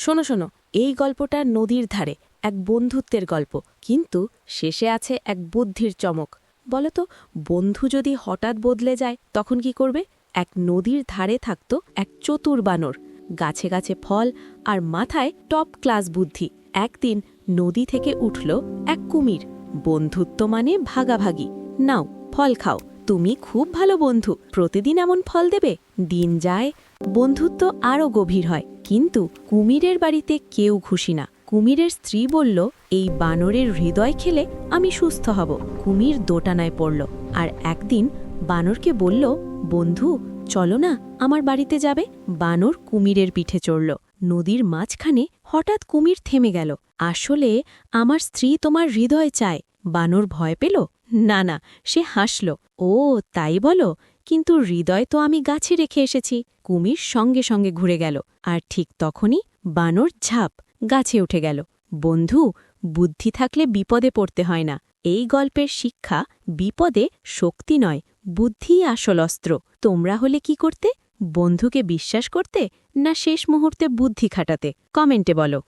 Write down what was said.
শোনো শোনো, এই গল্পটা নদীর ধারে এক বন্ধুত্বের গল্প, কিন্তু শেষে আছে এক বুদ্ধির চমক। বলো তো, বন্ধু যদি হঠাৎ বদলে যায় তখন কি করবে? এক নদীর ধারে থাকত এক চতুর বানর, গাছে গাছে ফল আর মাথায় টপ ক্লাস বুদ্ধি। একদিন নদী থেকে উঠল এক কুমির। বন্ধুত্ব মানে ভাগাভাগি। নাও, ফল খাও, তুমি খুব ভালো বন্ধু, প্রতিদিন এমন ফল দেবে। দিন যায়, বন্ধুত্ব আরও গভীর হয়, কিন্তু কুমিরের বাড়িতে কেউ খুশি না। কুমিরের স্ত্রী বলল, এই বানরের হৃদয় খেলে আমি সুস্থ হব। কুমির দোটানায় পড়ল আর একদিন বানরকে বলল, বন্ধু চলো না, আমার বাড়িতে যাবে। বানর কুমিরের পিঠে চড়ল। নদীর মাঝখানে হঠাৎ কুমির থেমে গেল। আসলে আমার স্ত্রী তোমার হৃদয় চায়। বানর ভয় পেল? না না, সে হাসল। ও তাই বলো, কিন্তু হৃদয় তো আমি গাছে রেখে এসেছি। কুমির সঙ্গে সঙ্গে ঘুরে গেল, আর ঠিক তখনই বানর ঝাঁপ গাছে উঠে গেল। বন্ধু, বুদ্ধি থাকলে বিপদে পড়তে হয় না। এই গল্পের শিক্ষা, বিপদে শক্তি নয়, বুদ্ধিই আসল অস্ত্র। তোমরা হলে কি করতে? বন্ধুকে বিশ্বাস করতে, না শেষ মুহূর্তে বুদ্ধি খাটাতে? কমেন্টে বলো।